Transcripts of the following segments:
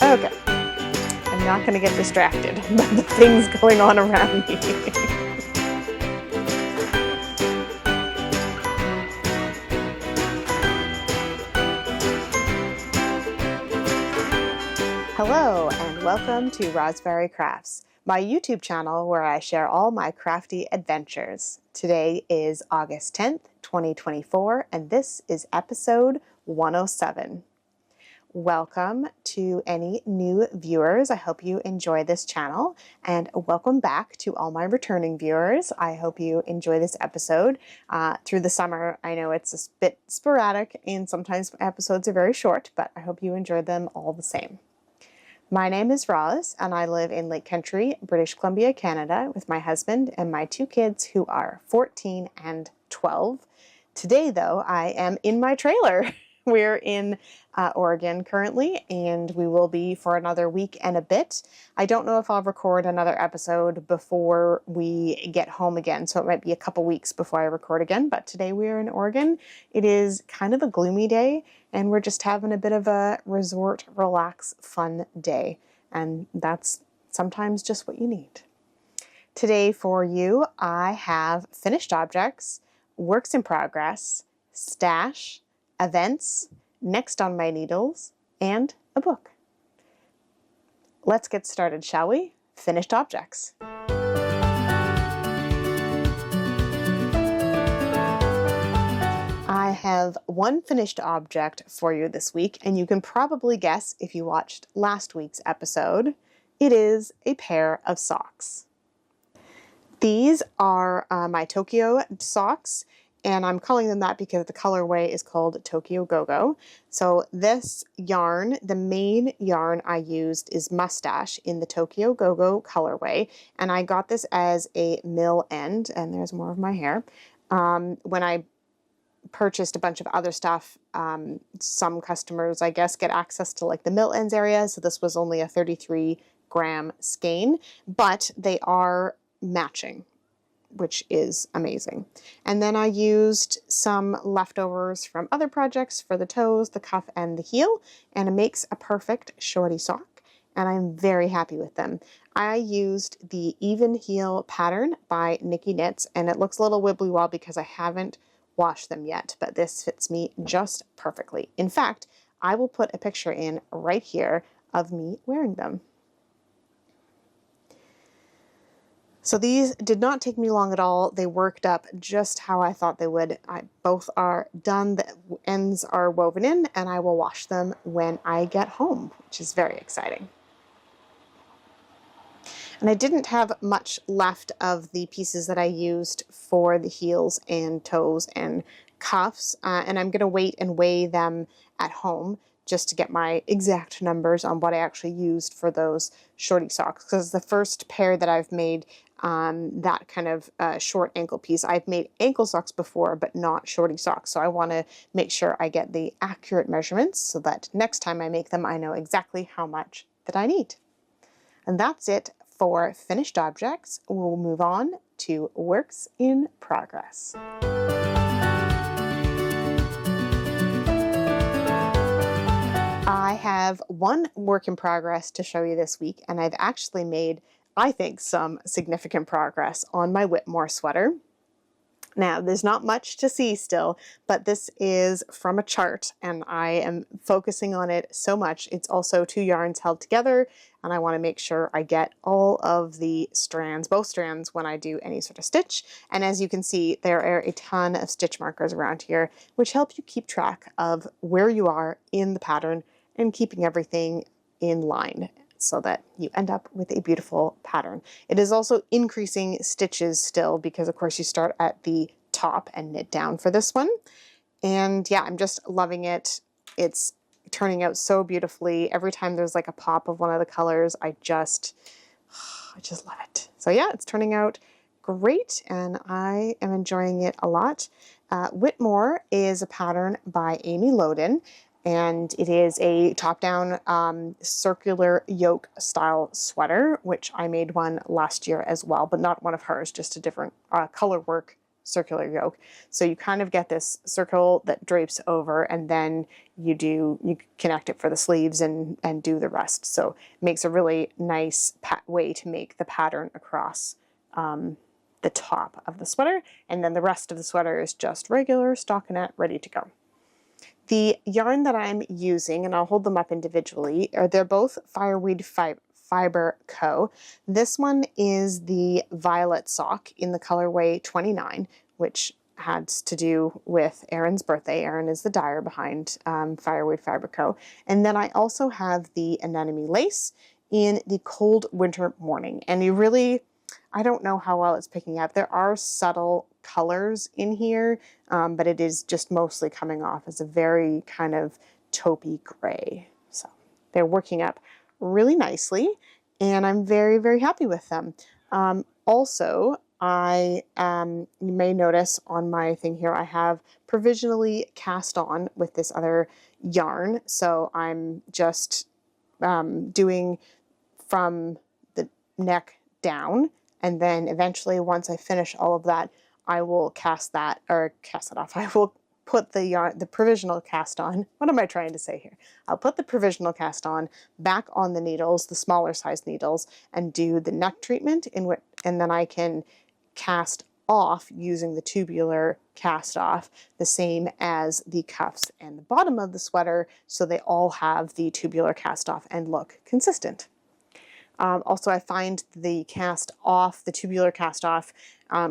Okay, I'm not going to get distracted by the things going on around me. Hello and welcome to Rosberry Crafts, my YouTube channel where I share all my crafty adventures. Today is August 10th, 2024, and this is episode 107. Welcome to any new viewers. I hope you enjoy this channel, and welcome back to all my returning viewers. I hope you enjoy this episode. Through the summer, I know it's a bit sporadic and sometimes episodes are very short, but I hope you enjoyed them all the same. My name is Roz, and I live in Lake Country, British Columbia, Canada, with my husband and my two kids who are 14 and 12. Today, though, I am in my trailer. We're in Oregon currently, and we will be for another week and a bit. I don't know if I'll record another episode before we get home again, so it might be a couple weeks before I record again, but today we are in Oregon. It is kind of a gloomy day, and we're just having a bit of a resort, relax, fun day, and that's sometimes just what you need. Today for you, I have finished objects, works in progress, stash, events, next on my needles, and a book. Let's get started, shall we? Finished objects. I have one finished object for you this week, and you can probably guess if you watched last week's episode. It is a pair of socks. These are my Tokyo socks, and I'm calling them that because the colorway is called Tokyo Gogo. So this yarn, the main yarn I used is Mustache in the Tokyo Gogo colorway, and I got this as a mill end, and there's more of my hair. When I purchased a bunch of other stuff, some customers, I guess, get access to like the mill ends area, so this was only a 33-gram skein, but they are matching, which is amazing. And then I used some leftovers from other projects for the toes, the cuff, and the heel, and it makes a perfect shorty sock, and I'm very happy with them. I used the even heel pattern by Nikki Knits, and it looks a little wibbly wobbly because I haven't washed them yet, but this fits me just perfectly. In fact, I will put a picture in right here of me wearing them. So these did not take me long at all. They worked up just how I thought they would. Both are done, the ends are woven in, and I will wash them when I get home, which is very exciting. And I didn't have much left of the pieces that I used for the heels and toes and cuffs, and I'm going to wait and weigh them at home just to get my exact numbers on what I actually used for those shorty socks, because the first pair that I've made, that kind of short ankle piece, I've made ankle socks before, but not shorty socks, so I want to make sure I get the accurate measurements so that next time I make them I know exactly how much that I need. And that's it for finished objects. We'll move on to works in progress. I have one work in progress to show you this week, and I've actually made, I think, some significant progress on my Whitmore sweater. Now, there's not much to see still, but this is from a chart, and I am focusing on it so much. It's also two yarns held together, and I want to make sure I get all of the strands, both strands, when I do any sort of stitch. And as you can see, there are a ton of stitch markers around here, which help you keep track of where you are in the pattern and keeping everything in line so that you end up with a beautiful pattern. It is also increasing stitches still because, of course, you start at the top and knit down for this one. And yeah, I'm just loving it. It's turning out so beautifully. Every time there's like a pop of one of the colors, I just love it. So yeah, it's turning out great, and I am enjoying it a lot. Whitmore is a pattern by Amy Loden, and it is a top-down circular yoke style sweater, which I made one last year as well, but not one of hers, just a different color work circular yoke. So you kind of get this circle that drapes over, and then you connect it for the sleeves and do the rest. So it makes a really nice way to make the pattern across the top of the sweater, and then the rest of the sweater is just regular stockinette ready to go. The yarn that I'm using, and I'll hold them up individually, they're both Fireweed Fiber Co. This one is the Violet Sock in the colorway 29, which has to do with Erin's birthday. Erin is the dyer behind Fireweed Fiber Co. And then I also have the Anemone Lace in the Cold Winter Morning. And you really, I don't know how well it's picking up. There are subtle colors in here, but it is just mostly coming off as a very kind of taupey gray. So they're working up really nicely, and I'm very, very happy with them. Also, you may notice on my thing here, I have provisionally cast on with this other yarn. So I'm just doing from the neck down, and then eventually once I finish all of that, I will cast that off. I will put the yarn, the provisional cast on. What am I trying to say here? I'll put the provisional cast on back on the needles, the smaller size needles, and do the neck treatment and then I can cast off using the tubular cast off, the same as the cuffs and the bottom of the sweater, so they all have the tubular cast off and look consistent. Also, I find the tubular cast off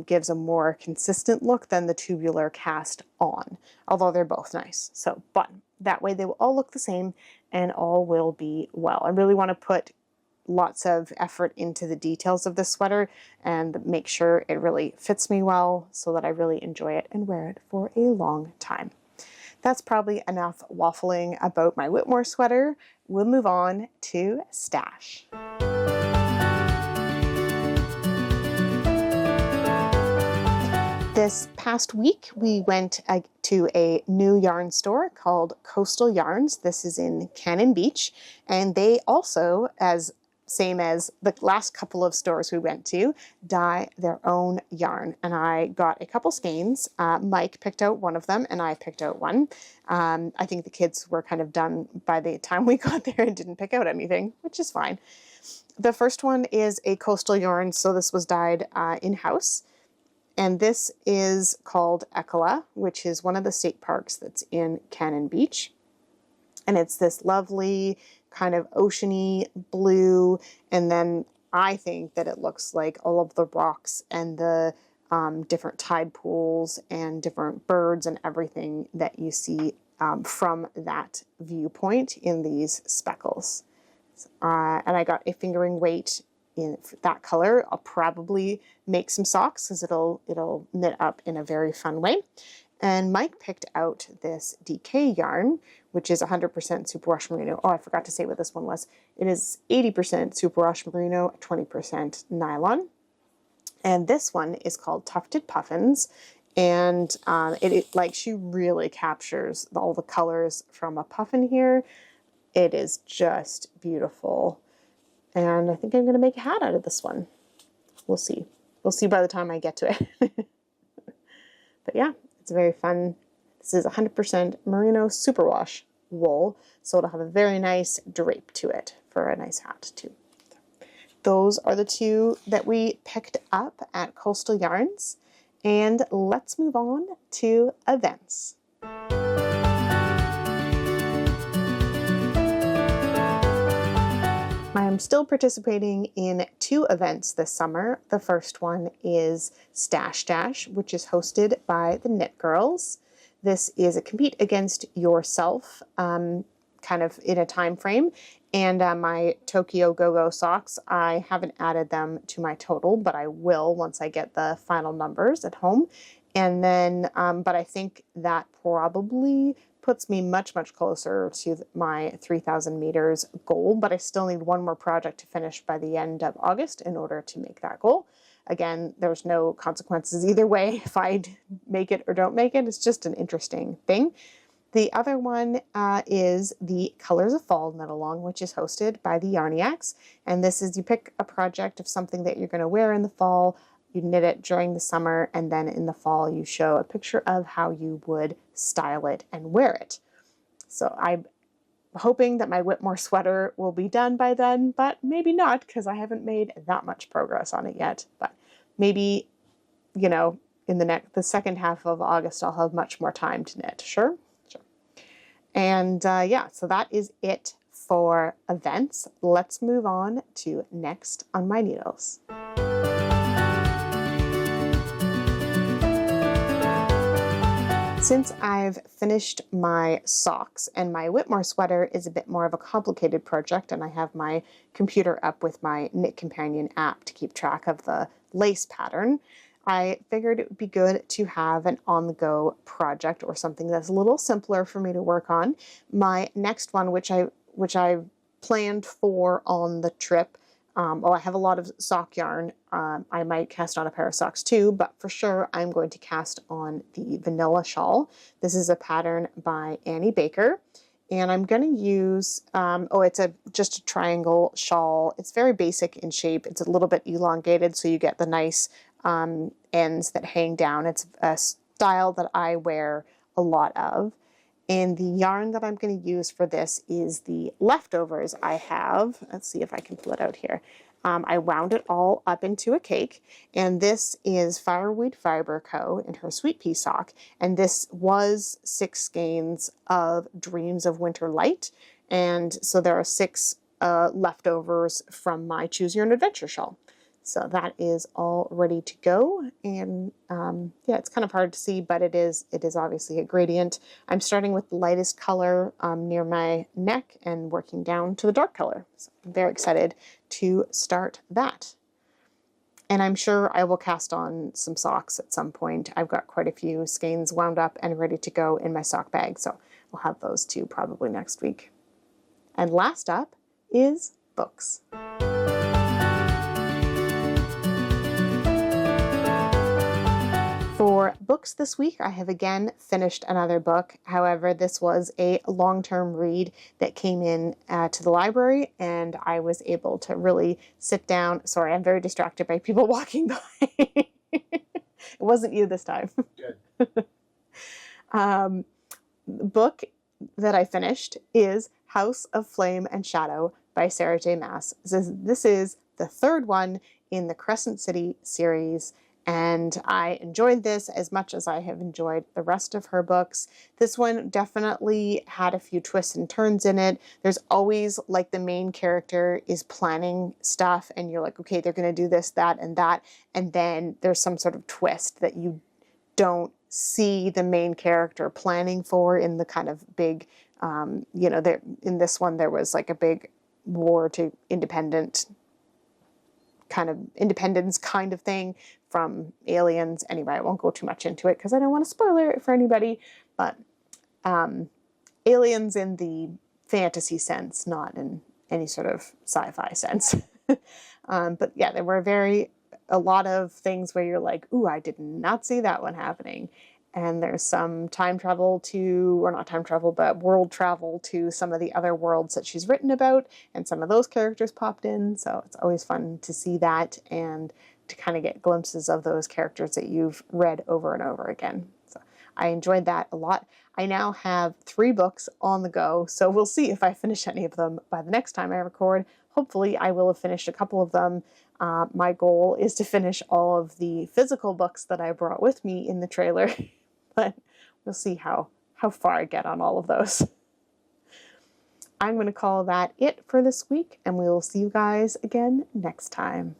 gives a more consistent look than the tubular cast on, although they're both nice. So, but that way they will all look the same and all will be well. I really want to put lots of effort into the details of this sweater and make sure it really fits me well so that I really enjoy it and wear it for a long time. That's probably enough waffling about my Whitmore sweater. We'll move on to stash. This past week, we went to a new yarn store called Coastal Yarns. This is in Cannon Beach, and they also, same as the last couple of stores we went to, dye their own yarn. And I got a couple skeins. Mike picked out one of them, and I picked out one. I think the kids were kind of done by the time we got there and didn't pick out anything, which is fine. The first one is a coastal yarn, so this was dyed in-house. And this is called Ecola, which is one of the state parks that's in Cannon Beach. And it's this lovely kind of oceany blue. And then I think that it looks like all of the rocks and the different tide pools and different birds and everything that you see from that viewpoint in these speckles. And I got a fingering weight in that color. I'll probably make some socks because it'll knit up in a very fun way. And Mike picked out this DK yarn, which is 100% superwash merino. Oh, I forgot to say what this one was. It is 80% superwash merino, 20% nylon. And this one is called Tufted Puffins. And she really captures all the colors from a puffin here. It is just beautiful. And I think I'm going to make a hat out of this one. We'll see. We'll see by the time I get to it. But yeah, it's very fun. This is 100% merino superwash wool, so it'll have a very nice drape to it for a nice hat too. Those are the two that we picked up at Coastal Yarns. And let's move on to events. I'm still participating in 2 events this summer. The first one is Stash Dash, which is hosted by the Knit Girls. This is a compete against yourself, kind of in a time frame. And my Tokyo Gogo socks, I haven't added them to my total, but I will once I get the final numbers at home. And then, but I think that probably puts me much, much closer to my 3,000 meters goal, but I still need one more project to finish by the end of August in order to make that goal. Again, there's no consequences either way if I make it or don't make it. It's just an interesting thing. The other one is the Colors of Fall Knit Along, which is hosted by the Yarniacs. And this is, you pick a project of something that you're going to wear in the fall, you knit it during the summer, and then in the fall you show a picture of how you would style it and wear it. So I'm hoping that my Whitmore sweater will be done by then, but maybe not, because I haven't made that much progress on it yet. But maybe, you know, in the second half of August, I'll have much more time to knit. Sure. And yeah, so that is it for events. Let's move on to next on my needles. Since I've finished my socks, and my Whitmore sweater is a bit more of a complicated project, and I have my computer up with my Knit Companion app to keep track of the lace pattern, I figured it would be good to have an on-the-go project or something that's a little simpler for me to work on. My next one, which I planned for on the trip, I have a lot of sock yarn. I might cast on a pair of socks too, but for sure I'm going to cast on the vanilla shawl. This is a pattern by Annie Baker, and I'm going to use, it's just a triangle shawl. It's very basic in shape. It's a little bit elongated, so you get the nice ends that hang down. It's a style that I wear a lot of. And the yarn that I'm going to use for this is the leftovers I have. Let's see if I can pull it out here. I wound it all up into a cake, and this is Fireweed Fiber Co. in her Sweet Pea sock, and this was 6 skeins of Dreams of Winter Light, and so there are 6 leftovers from my Choose Your Own Adventure shawl. So that is all ready to go, and yeah, it's kind of hard to see, but it is obviously a gradient. I'm starting with the lightest color near my neck and working down to the dark color. So I'm very excited to start that. And I'm sure I will cast on some socks at some point. I've got quite a few skeins wound up and ready to go in my sock bag, so we'll have those too probably next week. And last up is books. For books this week, I have again finished another book. However, this was a long-term read that came in to the library, and I was able to really sit down. Sorry, I'm very distracted by people walking by. It wasn't you this time. Good. Book that I finished is House of Flame and Shadow by Sarah J. Maas. This is the 3rd one in the Crescent City series, and I enjoyed this as much as I have enjoyed the rest of her books. This one definitely had a few twists and turns in it. There's always, like, the main character is planning stuff, and you're like, okay, they're going to do this, that, and then there's some sort of twist that you don't see the main character planning for in the kind of big, in this one there was like a big war to independence kind of thing from aliens. Anyway, I won't go too much into it because I don't want to spoil it for anybody, but aliens in the fantasy sense, not in any sort of sci-fi sense. But yeah, there were a lot of things where you're like, ooh, I did not see that one happening. And there's some time travel or not time travel, but world travel to some of the other worlds that she's written about, and some of those characters popped in, so it's always fun to see that and to kind of get glimpses of those characters that you've read over and over again. So I enjoyed that a lot. I now have 3 books on the go, so we'll see if I finish any of them by the next time I record. Hopefully I will have finished a couple of them. My goal is to finish all of the physical books that I brought with me in the trailer, but we'll see how far I get on all of those. I'm going to call that it for this week, and we will see you guys again next time.